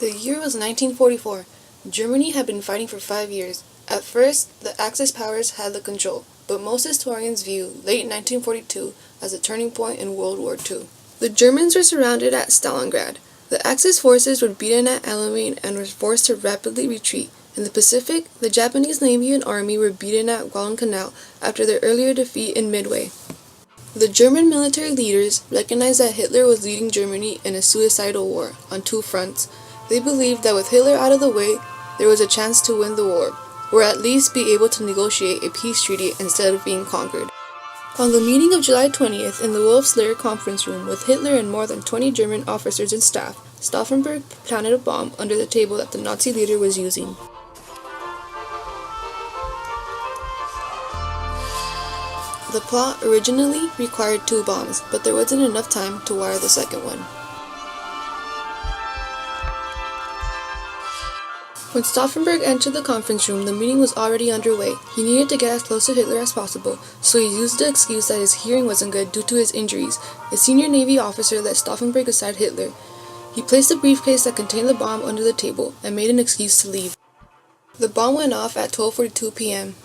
The year was 1944. Germany had been fighting for 5 years. At first, the Axis powers had the control, but most historians view late 1942 as a turning point in World War II. The Germans were surrounded at Stalingrad. The Axis forces were beaten at Alamein and were forced to rapidly retreat. In the Pacific, the Japanese Navy and Army were beaten at Guadalcanal after their earlier defeat in Midway. The German military leaders recognized that Hitler was leading Germany in a suicidal war on two fronts. They believed that with Hitler out of the way, there was a chance to win the war, or at least be able to negotiate a peace treaty instead of being conquered. On the meeting of July 20th in the Wolf's Lair conference room with Hitler and more than 20 German officers and staff, Stauffenberg planted a bomb under the table that the Nazi leader was using. The plot originally required 2 bombs, but there wasn't enough time to wire the second one. When Stauffenberg entered the conference room, the meeting was already underway. He needed to get as close to Hitler as possible, so he used the excuse that his hearing wasn't good due to his injuries. A senior Navy officer let Stauffenberg aside Hitler. He placed the briefcase that contained the bomb under the table and made an excuse to leave. The bomb went off at 12:42 p.m.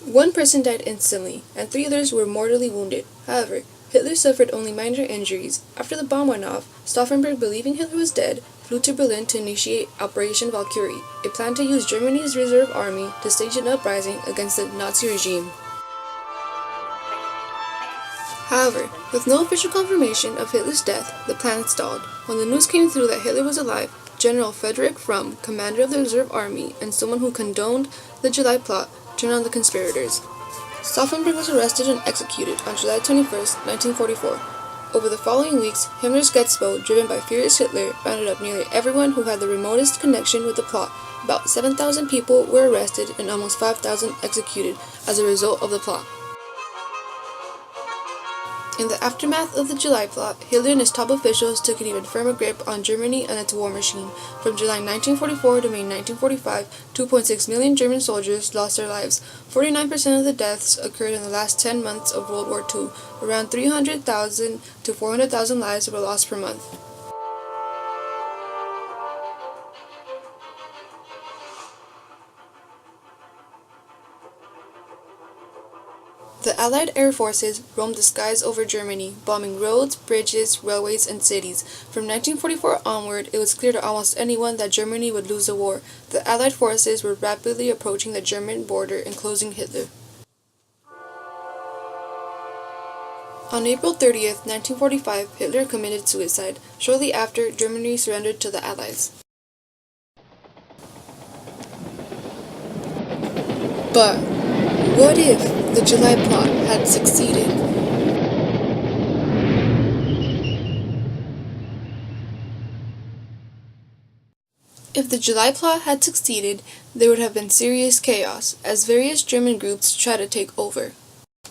1 person died instantly, and 3 others were mortally wounded. However, Hitler suffered only minor injuries. After the bomb went off, Stauffenberg, believing Hitler was dead, flew to Berlin to initiate Operation Valkyrie, a plan to use Germany's reserve army to stage an uprising against the Nazi regime. However, with no official confirmation of Hitler's death, the plan stalled. When the news came through that Hitler was alive, General Frederick Frum, commander of the reserve army and someone who condoned the July plot, turned on the conspirators. Stauffenberg was arrested and executed on July 21, 1944. Over the following weeks, Himmler's Gestapo, driven by furious Hitler, rounded up nearly everyone who had the remotest connection with the plot. About 7,000 people were arrested and almost 5,000 executed as a result of the plot. In the aftermath of the July plot, Hitler and his top officials took an even firmer grip on Germany and its war machine. From July 1944 to May 1945, 2.6 million German soldiers lost their lives. 49% of the deaths occurred in the last 10 months of World War II. Around 300,000 to 400,000 lives were lost per month. The Allied air forces roamed the skies over Germany, bombing roads, bridges, railways, and cities. From 1944 onward, it was clear to almost anyone that Germany would lose the war. The Allied forces were rapidly approaching the German border and closing Hitler. On April 30th, 1945, Hitler committed suicide. Shortly after, Germany surrendered to the Allies. But what if the July plot had succeeded? If the July plot had succeeded, there would have been serious chaos, as various German groups tried to take over.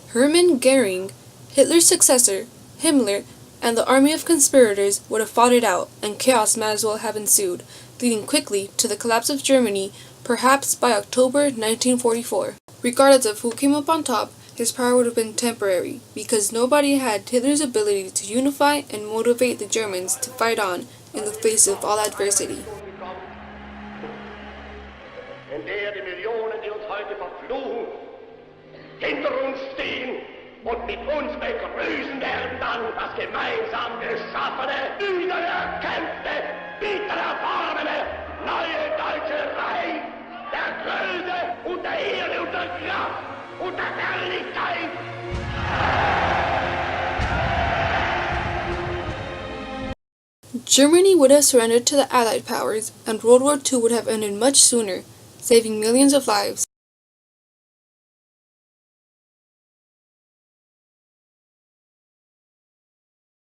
Hermann Goering, Hitler's successor, Himmler, and the army of conspirators would have fought it out, and chaos might as well have ensued, leading quickly to the collapse of Germany, perhaps by October 1944. Regardless of who came up on top, his power would have been temporary, because nobody had Hitler's ability to unify and motivate the Germans to fight on in the face of all adversity. In der die Millionen, die uns heute verfluchen, hinter uns stehen und mit uns begrüßen werden dann das gemeinsam geschaffene, wiedererkämpfte, wiedererworbene, neue deutsche Reich der Größe und der Ehre und der Kraft und der Herrlichkeit. Germany would have surrendered to the Allied powers, and World War II would have ended much sooner, saving millions of lives.